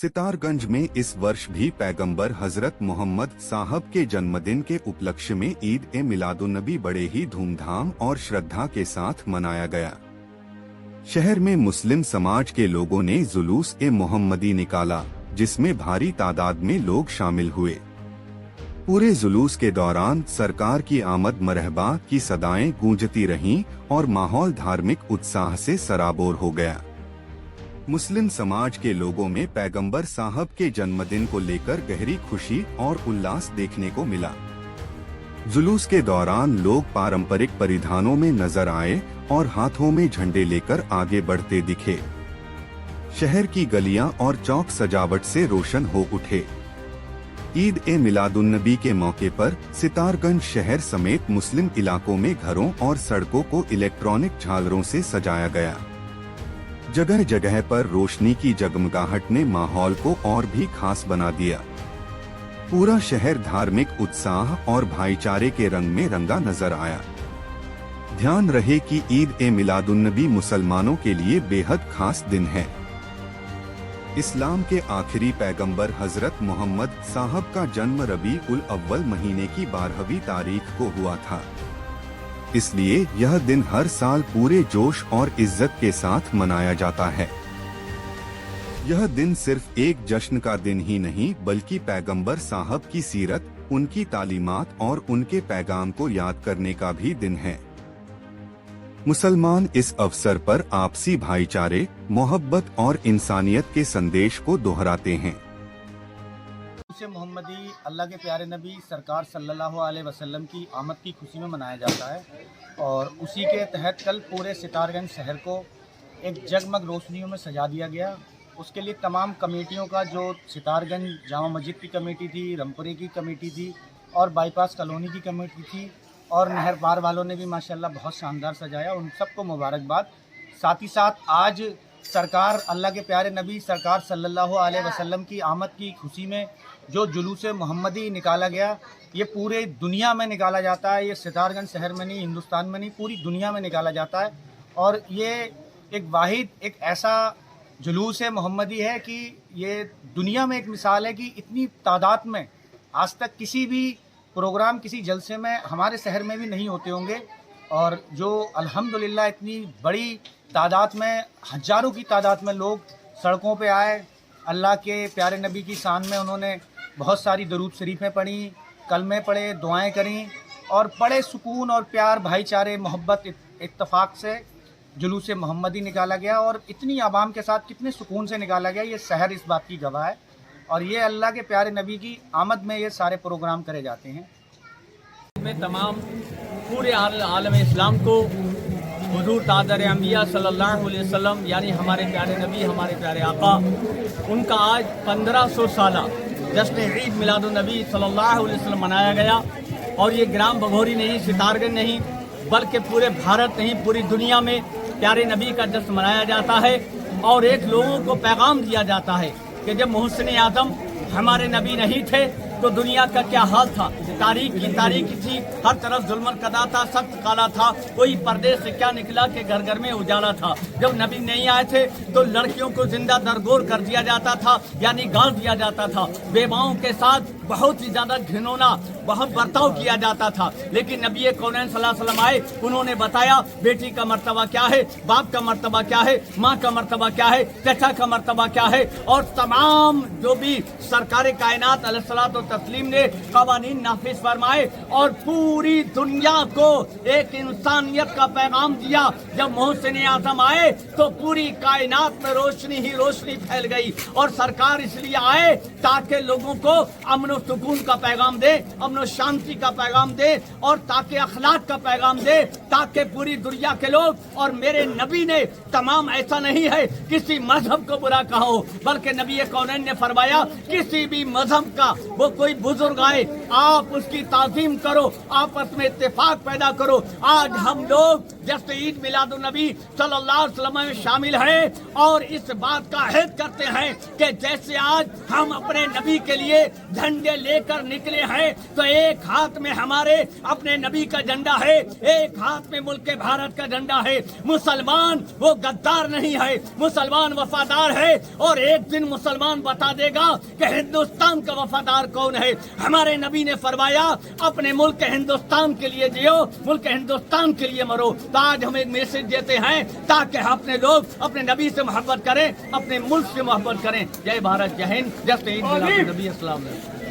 सितारगंज में इस वर्ष भी पैगंबर हजरत मोहम्मद साहब के जन्मदिन के उपलक्ष्य में ईद ए मिलादुन्नबी बड़े ही धूमधाम और श्रद्धा के साथ मनाया गया। शहर में मुस्लिम समाज के लोगों ने जुलूस ए मोहम्मदी निकाला, जिसमें भारी तादाद में लोग शामिल हुए। पूरे जुलूस के दौरान सरकार की आमद मरहबा की सदाएं गूंजती रहीं और माहौल धार्मिक उत्साह से सराबोर हो गया। मुस्लिम समाज के लोगों में पैगंबर साहब के जन्मदिन को लेकर गहरी खुशी और उल्लास देखने को मिला। जुलूस के दौरान लोग पारंपरिक परिधानों में नजर आए और हाथों में झंडे लेकर आगे बढ़ते दिखे। शहर की गलियां और चौक सजावट से रोशन हो उठे। ईद ए मिलादुन्नबी के मौके पर सितारगंज शहर समेत मुस्लिम इलाकों में घरों और सड़कों को इलेक्ट्रॉनिक झालरों से सजाया गया। जगह जगह पर रोशनी की जगमगाहट ने माहौल को और भी खास बना दिया। पूरा शहर धार्मिक उत्साह और भाईचारे के रंग में रंगा नजर आया। ध्यान रहे कि ईद ए मिलादुन्नबी मुसलमानों के लिए बेहद खास दिन है। इस्लाम के आखिरी पैगंबर हजरत मोहम्मद साहब का जन्म रबी उल अव्वल महीने की 12वीं तारीख को हुआ था। इसलिए यह दिन हर साल पूरे जोश और इज्जत के साथ मनाया जाता है। यह दिन सिर्फ एक जश्न का दिन ही नहीं, बल्कि पैगंबर साहब की सीरत, उनकी तालीमात और उनके पैगाम को याद करने का भी दिन है। मुसलमान इस अवसर पर आपसी भाईचारे, मोहब्बत और इंसानियत के संदेश को दोहराते हैं। मोहम्मदी अल्लाह के प्यारे नबी सरकार सल्लल्लाहु अलैहि वसल्लम की आमद की खुशी में मनाया जाता है और उसी के तहत कल पूरे सितारगंज शहर को एक जगमग रोशनियों में सजा दिया गया। उसके लिए तमाम कमेटियों का, जो सितारगंज जामा मस्जिद की कमेटी थी, रमपुरे की कमेटी थी और बाईपास कॉलोनी की कमेटी थी और नहर पार वालों ने भी माशाल्लाह बहुत शानदार सजाया, उन सबको मुबारकबाद। साथ ही साथ आज सरकार अल्लाह के प्यारे नबी सरकार सल्लल्लाहु अलैहि वसल्लम की आमद की खुशी में जो जुलूस मोहम्मदी निकाला गया, ये पूरे दुनिया में निकाला जाता है। ये सितारगंज शहर में नहीं, हिंदुस्तान में नहीं, पूरी दुनिया में निकाला जाता है। और ये एक वाहिद एक ऐसा जुलूस मोहम्मदी है कि ये दुनिया में एक मिसाल है कि इतनी तादाद में आज तक किसी भी प्रोग्राम, किसी जलसे में हमारे शहर में भी नहीं होते होंगे। और जो अल्हम्दुलिल्लाह इतनी बड़ी तादाद में, हजारों की तादाद में लोग सड़कों पे आए, अल्लाह के प्यारे नबी की शान में उन्होंने बहुत सारी दरूद शरीफें पढ़ी, कलमे पढ़े, दुआएं करी और बड़े सुकून और प्यार, भाईचारे, मोहब्बत, इत्तफाक से जुलूस मोहम्मदी निकाला गया। और इतनी आवाम के साथ कितने सुकून से निकाला गया, ये शहर इस बात की गवाह है। और ये अल्लाह के प्यारे नबी की आमद में ये सारे प्रोग्राम करे जाते हैं। में तमाम पूरे आलम इस्लाम को हुजूर ताजर अंबिया सल्लल्लाहु अलैहि वसल्लम यानी हमारे प्यारे नबी, हमारे प्यारे आका, उनका आज 1500 साला जश्न ईद मिलादुन्नबी सल्लल्लाहु अलैहि वसल्लम मनाया गया। और ये ग्राम बघोरी नहीं, सितारगंज नहीं, बल्कि पूरे भारत नहीं, पूरी दुनिया में प्यारे नबी का जश्न मनाया जाता है। और एक लोगों को पैगाम दिया जाता है कि जब मोहसिन आज़म हमारे नबी नहीं थे तो दुनिया का क्या हाल था। तारीख की तारीखी थी, हर तरफ जुल्मन कदा था, सख्त काला था, कोई पर्दे से क्या निकला कि घर घर में उजाला था। जब नबी नहीं आए थे तो लड़कियों को जिंदा दरगोर कर दिया जाता था, यानी गाल दिया जाता था। बेवाओं के साथ बहुत ही ज्यादा घिनौना बहुत बर्ताव किया जाता था। लेकिन नबी कौनैन सल्लल्लाहु अलैहि वसल्लम आए, उन्होंने बताया बेटी का मर्तबा क्या है, बाप का मर्तबा क्या है, माँ का मर्तबा क्या है, चाचा का मर्तबा क्या है। और तमाम जो भी सरकार कायनात अलैहिस्सलातु तस्लीम ने कवानीन नाफिज फरमाए और पूरी दुनिया को एक इंसानियत का पैगाम दिया। जब मोहसिन आज़म आए तो पूरी कायनात में रोशनी ही रोशनी फैल गई। और सरकार इसलिए आए ताकि लोगों को अमन और सुकून का पैगाम दे, अमन और शांति का पैगाम दे और ताकि अखलाक का पैगाम दे, ताकि पूरी दुनिया के लोग। और मेरे नबी ने तमाम ऐसा नहीं है किसी मजहब को बुरा कहा हो, बल्कि नबी कौनैन ने फरमाया किसी भी मजहब का वो कोई बुजुर्ग आए, आप उसकी ताज़ीम करो, आपस में इत्तेफाक पैदा करो। आज हम लोग जैसे ईद मिलादुन्नबी सल्लल्लाहु अलैहि वसल्लम में शामिल हैं और इस बात का अहद करते हैं कि जैसे आज हम अपने नबी के लिए झंडे लेकर निकले हैं, तो एक हाथ में हमारे अपने नबी का झंडा है, एक हाथ में मुल्क भारत का झंडा है। मुसलमान वो गद्दार नहीं है, मुसलमान वफादार है और एक दिन मुसलमान बता देगा कि हिंदुस्तान का वफादार कौन है। हमारे नबी ने फरमाया अपने मुल्क हिंदुस्तान के लिए जियो, मुल्क हिंदुस्तान के लिए मरो। तो आज हम एक मैसेज देते हैं ताकि अपने लोग अपने नबी से मोहब्बत करें, अपने मुल्क से मोहब्बत करें। जय भारत, जय हिंद, जय ईद मिलाद नबी। अस्सलाम वालेकुम।